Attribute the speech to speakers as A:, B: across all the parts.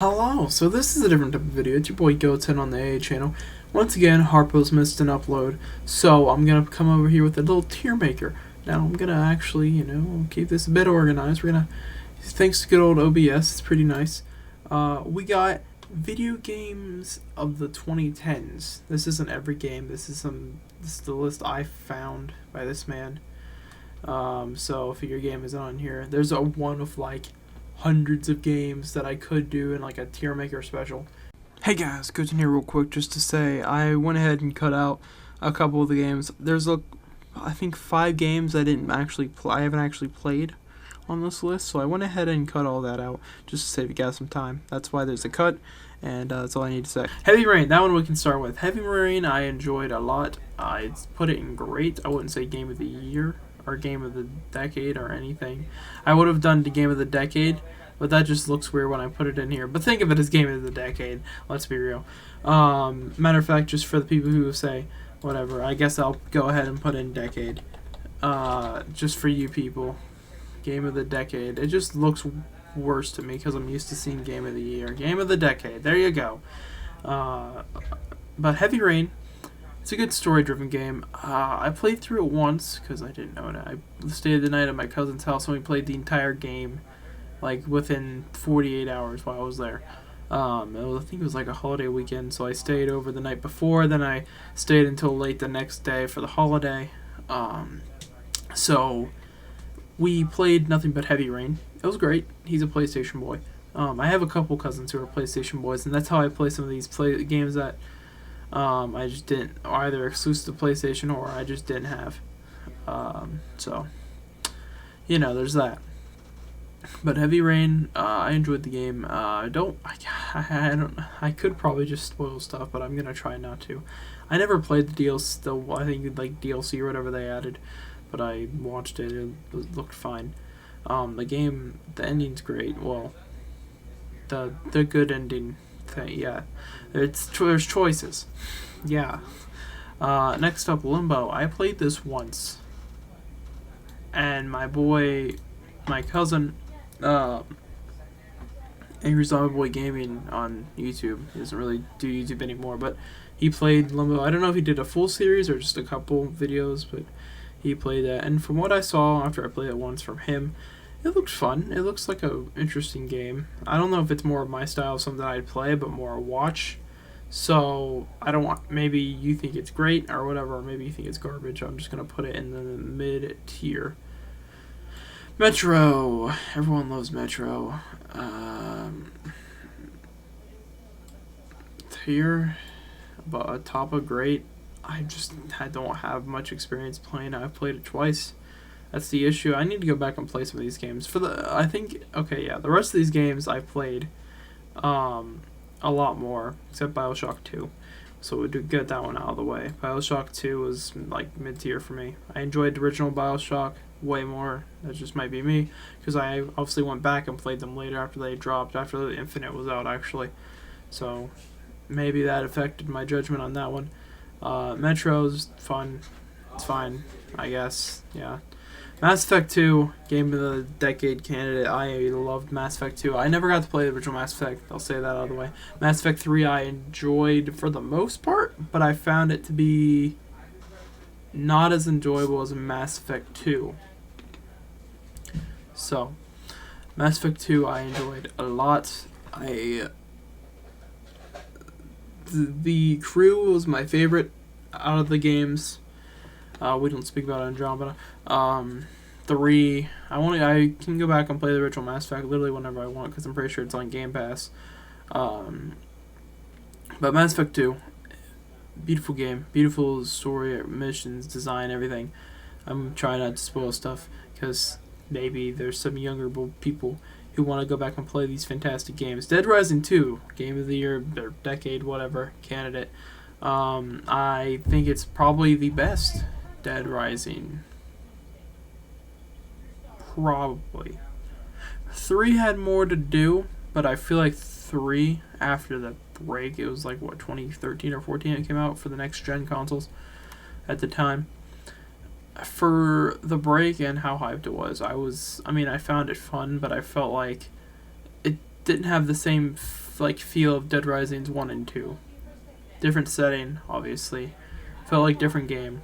A: Hello, so this is a different type of video. It's your boy Goten on the AA channel. Once again, Harpo's missed an upload, so I'm gonna come over here with a little tier maker. Now I'm gonna actually, keep this a bit organized. Thanks to good old OBS, it's pretty nice. We got video games of the 2010s. This isn't every game. This is the list I found by this man. So if your game isn't on here, there's a one of like hundreds of games that I could do in like a tier maker special. Hey guys, Goten here real quick just to say I went ahead and cut out a couple of the games. There's I think 5 games I haven't actually played on this list, so I went ahead and cut all that out just to save you guys some time. That's why there's a cut, and that's all I need to say. Heavy Rain, that one we can start with. Heavy Rain I enjoyed a lot. I put it in great. I wouldn't say game of the year or game of the decade or anything. I would have done the game of the decade, but that just looks weird when I put it in here. But think of it as game of the decade, let's be real. Matter of fact, just for the people who say whatever, I guess I'll go ahead and put in decade. Just for you people, game of the decade. It just looks worse to me because I'm used to seeing game of the year. Game of the decade, there you go. But Heavy Rain, it's a good story-driven game. I played through it once because I didn't know it. I stayed the night at my cousin's house and we played the entire game, like within 48 hours while I was there. I think it was like a holiday weekend, so I stayed over the night before. Then I stayed until late the next day for the holiday. So we played nothing but Heavy Rain. It was great. He's a PlayStation boy. I have a couple cousins who are PlayStation boys, and that's how I play some of these games that I just didn't, either exclusive to PlayStation or I just didn't have. So, there's that. But Heavy Rain, I enjoyed the game. I could probably just spoil stuff, but I'm gonna try not to. I never played the DLC, I think like DLC or whatever they added, but I watched it. It looked fine. The ending's great. Well, the good ending thing, yeah. There's choices. Yeah. Next up, Limbo. I played this once, and my cousin, Angry Zombie Boy Gaming on YouTube. He doesn't really do YouTube anymore, but he played Limbo. I don't know if he did a full series or just a couple videos, but he played that. And from what I saw after I played it once from him, it looked fun. It looks like a interesting game. I don't know if it's more of my style of something I'd play, but more a watch. So I don't want. Maybe you think it's great or whatever, or maybe you think it's garbage. I'm just gonna put it in the mid tier. Metro. Everyone loves Metro. Tier, about top of great. I don't have much experience playing it. I've played it twice. That's the issue. I need to go back and play some of these games. The rest of these games I've played a lot more, except Bioshock 2. So we do get that one out of the way. Bioshock 2 was like mid-tier for me. I enjoyed the original Bioshock way more. That just might be me, because I obviously went back and played them later after they dropped, after the Infinite was out actually. So maybe that affected my judgment on that one. Metro's fun. It's fine, I guess. Yeah. Mass Effect 2, game of the decade candidate. I loved Mass Effect 2. I never got to play the original Mass Effect. I'll say that out of the way. Mass Effect 3 I enjoyed for the most part, but I found it to be not as enjoyable as Mass Effect 2. So, Mass Effect 2 I enjoyed a lot. The crew was my favorite out of the games. We don't speak about Andromeda. 3. I can go back and play the original Mass Effect literally whenever I want because I'm pretty sure it's on Game Pass. But Mass Effect 2, beautiful game, beautiful story, missions, design, everything. I'm trying not to spoil stuff because maybe there's some younger people who want to go back and play these fantastic games. Dead Rising 2, game of the year, or decade, whatever, candidate. I think it's probably the best Dead Rising. Probably. 3 had more to do, but I feel like 3, after the break, it was like, 2013 or 14 it came out for the next gen consoles at the time. For the break and how hyped it was, I found it fun, but I felt like it didn't have the same like feel of Dead Rising's 1 and 2. Different setting, obviously. Felt like different game.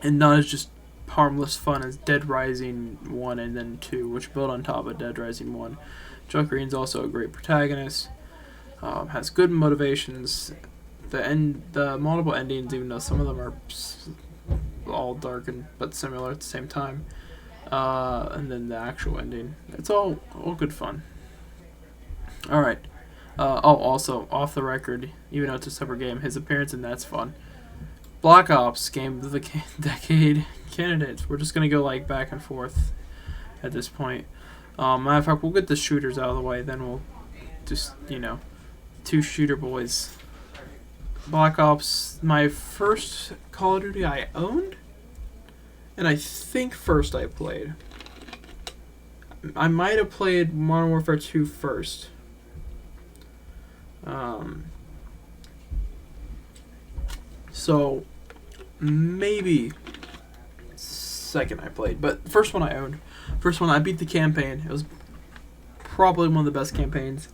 A: And not as just harmless fun as Dead Rising 1 and then 2, which built on top of Dead Rising 1. Chuck Green's also a great protagonist. Has good motivations. The multiple endings, even though some of them are all dark but similar at the same time. And then the actual ending. It's all good fun. Alright. Also, off the record, even though it's a separate game, his appearance in that's fun. Black Ops, game of the decade candidates. We're just going to go like back and forth at this point. Matter of fact, we'll get the shooters out of the way, then we'll just, two shooter boys. Black Ops, my first Call of Duty I owned, and I think first I played. I might have played Modern Warfare 2 first. So maybe second I played, but first one I owned. First one I beat the campaign. It was probably one of the best campaigns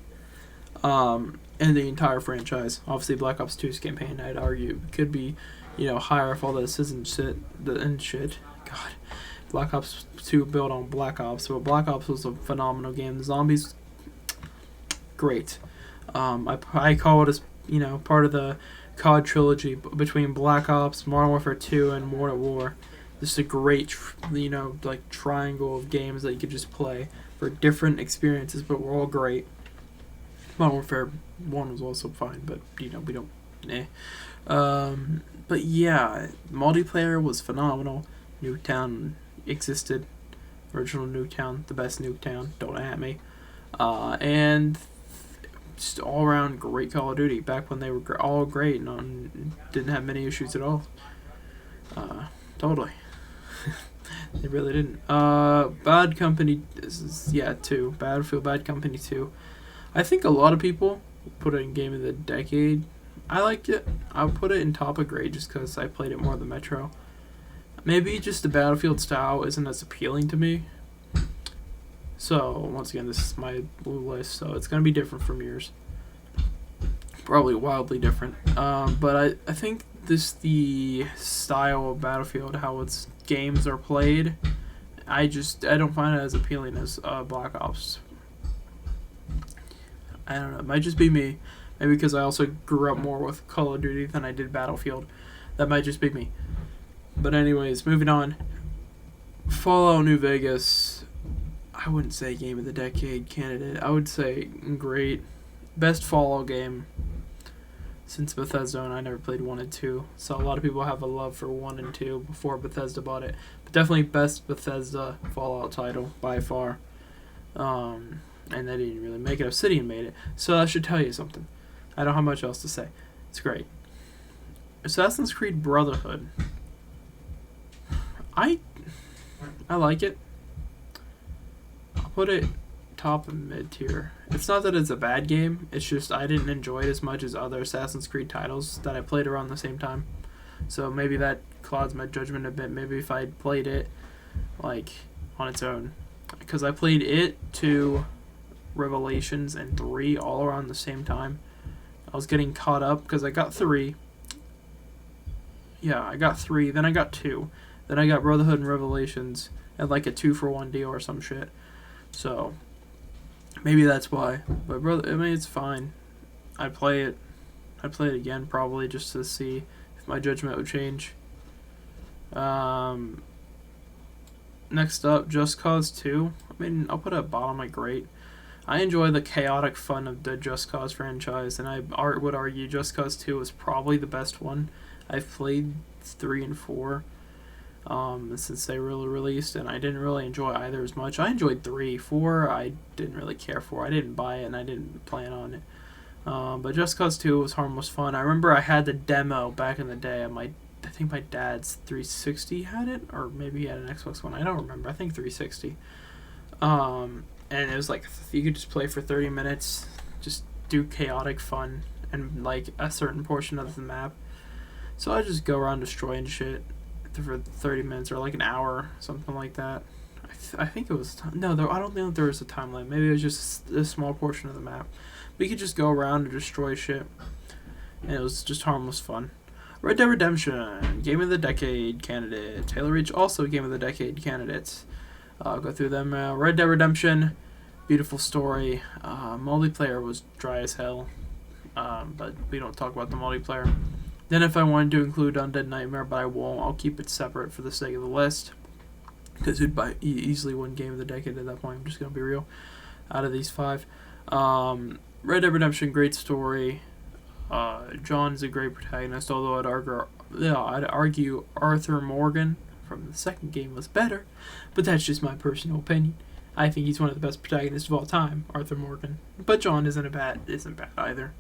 A: in the entire franchise. Obviously, Black Ops 2's campaign, I'd argue, could be, higher if all this isn't shit. God, Black Ops 2 built on Black Ops, but Black Ops was a phenomenal game. The zombies, great. I call it as part of the COD trilogy between Black Ops, Modern Warfare 2, and World at War. This is a great, triangle of games that you could just play for different experiences, but we're all great. Modern Warfare 1 was also fine, but, we don't, but yeah, multiplayer was phenomenal. Nuketown existed. Original Nuketown, the best Nuketown, don't at me. And just all around great Call of Duty back when they were all great and didn't have many issues at all. Totally. They really didn't. Bad Company, two. Battlefield Bad Company 2. I think a lot of people put it in Game of the Decade. I liked it. I'll put it in top of grade just because I played it more than Metro. Maybe just the Battlefield style isn't as appealing to me. So, once again, this is my blue list, so it's going to be different from yours. Probably wildly different. But I think the style of Battlefield, how its games are played, I don't find it as appealing as Black Ops. I don't know, it might just be me. Maybe because I also grew up more with Call of Duty than I did Battlefield. That might just be me. But anyways, moving on. Fallout New Vegas, I wouldn't say Game of the Decade candidate. I would say great. Best Fallout game since Bethesda, and I never played 1 and 2. So a lot of people have a love for 1 and 2 before Bethesda bought it. But definitely best Bethesda Fallout title by far. And they didn't really make it. Obsidian made it. So that should tell you something. I don't have much else to say. It's great. Assassin's Creed Brotherhood. I like it. I'll put it top and mid tier. It's not that it's a bad game. It's just I didn't enjoy it as much as other Assassin's Creed titles that I played around the same time. So maybe that clouds my judgment a bit. Maybe if I played it on its own. Because I played it 2, Revelations, and 3 all around the same time. I was getting caught up because I got 3. Yeah, I got 3. Then I got 2. Then I got Brotherhood and Revelations at a 2-for-1 deal or some shit. So maybe that's why. But it's fine. I'd play it again probably just to see if my judgment would change. Next up, Just Cause 2. I'll put it at bottom like great. I enjoy the chaotic fun of the Just Cause franchise, and I would argue Just Cause 2 is probably the best one. I've played 3 and 4 since they really released, and I didn't really enjoy either as much. I enjoyed 3. 4 I didn't really care for. I didn't buy it, and I didn't plan on it. But Just Cause 2 was harmless fun. I remember I had the demo back in the day. I think my dad's 360 had it, or maybe he had an Xbox One. I don't remember. I think 360. And it was you could just play for 30 minutes, just do chaotic fun, and a certain portion of the map. So I just go around destroying shit for 30 minutes or an hour, something like that. I think it was I don't think there was a time limit. Maybe it was just a small portion of the map. But We could just go around and destroy shit, and it was just harmless fun. Red Dead Redemption, Game of the Decade candidate. Halo Reach, also Game of the Decade candidates. I'll go through them. Red Dead Redemption, beautiful story. Multiplayer was dry as hell, but we don't talk about the multiplayer. Then if I wanted to include Undead Nightmare, but I won't, I'll keep it separate for the sake of the list, because it'd easily win Game of the Decade at that point. I'm just going to be real. Out of these 5. Red Dead Redemption, great story. John's a great protagonist, although I'd argue Arthur Morgan from the second game was better, but that's just my personal opinion. I think he's one of the best protagonists of all time, Arthur Morgan. But John isn't bad either.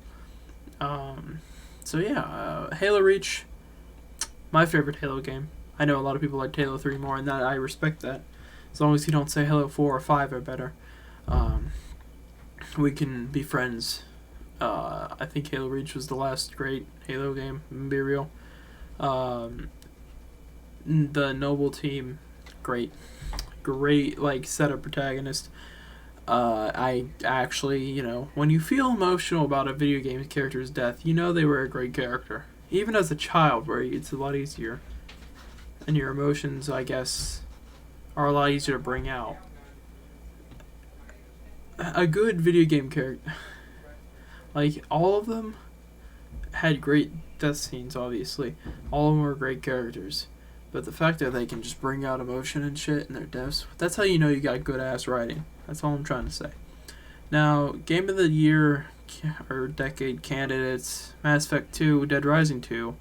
A: So yeah, Halo Reach, my favorite Halo game. I know a lot of people like Halo 3 more, and that I respect that. As long as you don't say Halo 4 or 5 are better, we can be friends. I think Halo Reach was the last great Halo game, to be real. The Noble team, great like setup protagonist. I actually, when you feel emotional about a video game character's death, they were a great character. Even as a child, where it's a lot easier, and your emotions, I guess, are a lot easier to bring out. A good video game character, like, all of them had great death scenes, obviously. All of them were great characters. But the fact that they can just bring out emotion and shit in their deaths, that's how you know you got good-ass writing. That's all I'm trying to say. Now, Game of the Year or Decade candidates: Mass Effect 2, Dead Rising 2.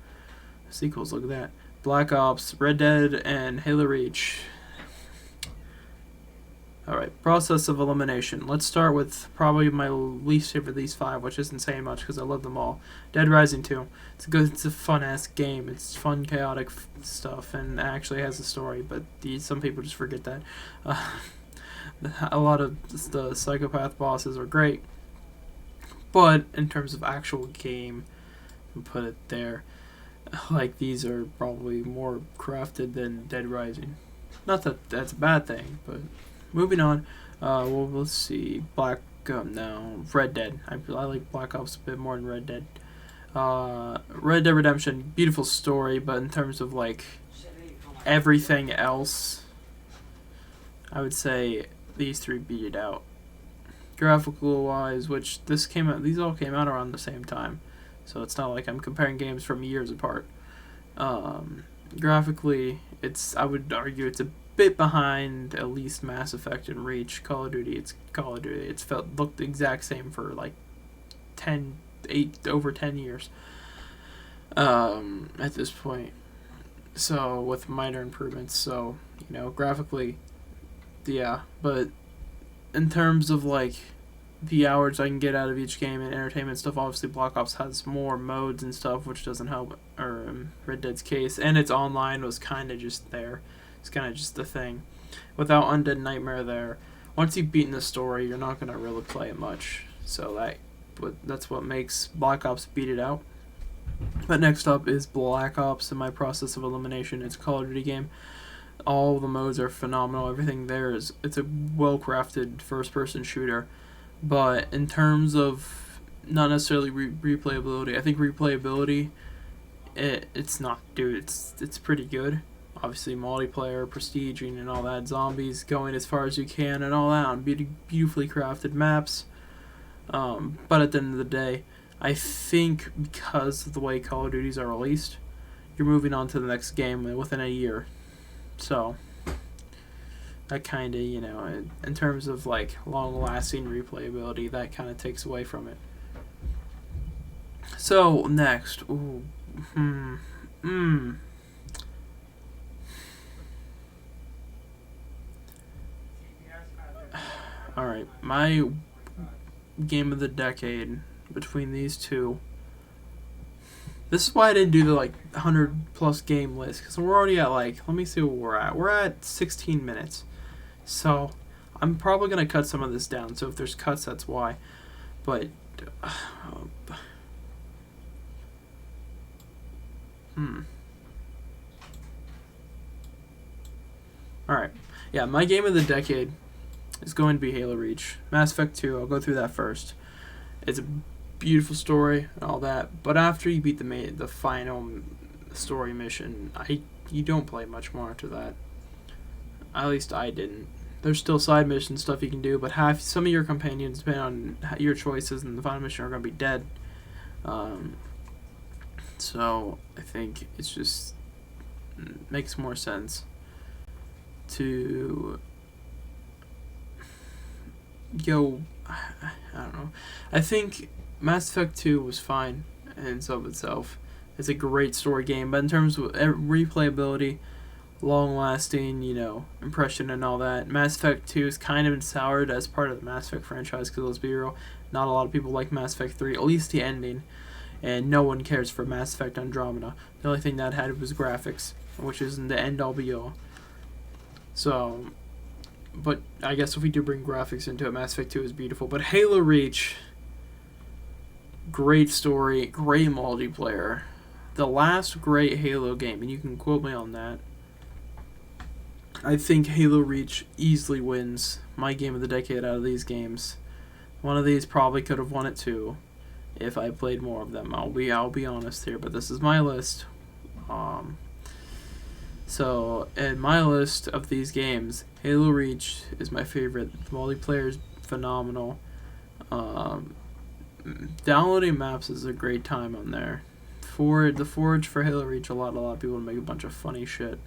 A: Sequels, look at that. Black Ops, Red Dead, and Halo Reach. Alright, process of elimination. Let's start with probably my least favorite of these 5, which isn't saying much because I love them all. Dead Rising 2. It's a fun-ass game. It's fun, chaotic stuff, and it actually has a story, but some people just forget that. A lot of the psychopath bosses are great, but in terms of actual game, I'll put it there. Like, these are probably more crafted than Dead Rising. Not that that's a bad thing, but moving on. Well, let's see. Red Dead. I like Black Ops a bit more than Red Dead. Red Dead Redemption, beautiful story, but in terms of like everything else, I would say these 3 beat it out. Graphical wise, which these all came out around the same time, so it's not like I'm comparing games from years apart. Graphically, I would argue it's a bit behind at least Mass Effect and Reach. Call of Duty, it's Call of Duty. Looked the exact same for like over 10 years at this point. So with minor improvements, so graphically, yeah. But in terms of like the hours I can get out of each game and entertainment stuff, obviously Black Ops has more modes and stuff, which doesn't help. Or Red Dead's case, and its online was kind of just there. It's kind of just the thing. Without Undead Nightmare there, once you've beaten the story, you're not going to really play it much. So that's what makes Black Ops beat it out. But next up is Black Ops, in my process of elimination. It's a Call of Duty game. All the modes are phenomenal. Everything there it's a well-crafted first-person shooter. But in terms of not necessarily replayability, I think replayability, it's not, dude. It's pretty good. Obviously, multiplayer, prestiging, and all that. Zombies going as far as you can, and all that. And beautifully crafted maps. But at the end of the day, I think because of the way Call of Duties are released, you're moving on to the next game within a year. So that kind of, in terms of like long-lasting replayability, that kind of takes away from it. So next, Alright, my game of the decade between these 2. This is why I didn't do the 100+ game list, because we're already at let me see where we're at. We're at 16 minutes. So I'm probably going to cut some of this down, so if there's cuts, that's why. But Alright. Yeah, my game of the decade is going to be Halo Reach. Mass Effect 2, I'll go through that first. It's a beautiful story and all that, but after you beat the final story mission, you don't play much more after that. At least I didn't. There's still side mission stuff you can do, but some of your companions, depending on your choices in the final mission, are going to be dead. So I think it's just makes more sense to go. I don't know. I think Mass Effect 2 was fine in and of itself. It's a great story game, but in terms of replayability, long-lasting, impression and all that, Mass Effect 2 is kind of soured as part of the Mass Effect franchise, because let's be real, not a lot of people like Mass Effect 3, at least the ending, and no one cares for Mass Effect Andromeda. The only thing that had was graphics, which isn't the end-all be-all. So, but I guess if we do bring graphics into it, Mass Effect 2 is beautiful. But Halo Reach, great story, great multiplayer. The last great Halo game, and you can quote me on that. I think Halo Reach easily wins my game of the decade out of these games. One of these probably could have won it too, if I played more of them. I'll be honest here, but this is my list. So in my list of these games, Halo Reach is my favorite. The multiplayer is phenomenal. Downloading maps is a great time on there. The forge for Halo Reach, a lot of people make a bunch of funny shit.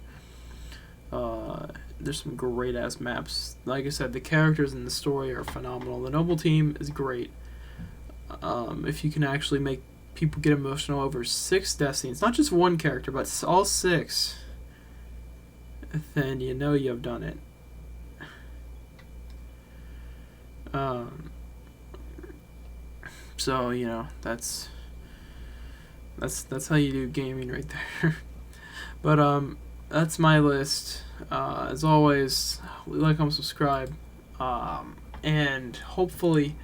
A: There's some great ass maps. Like I said, the characters in the story are phenomenal. The Noble team is great. If you can actually make people get emotional over 6 death scenes, not just one character, but all 6, then you know you've done it. So that's how you do gaming right there. But that's my list. As always, like, comment, subscribe, and hopefully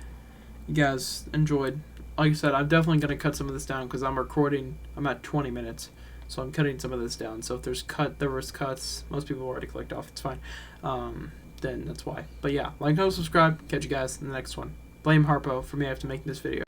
A: you guys enjoyed. Like I said, I'm definitely going to cut some of this down because I'm at 20 minutes, so I'm cutting some of this down. So if there was cuts, most people already clicked off, it's fine. Then that's why. But yeah, like, comment, subscribe, catch you guys in the next one. Blame Harpo for me after making this video.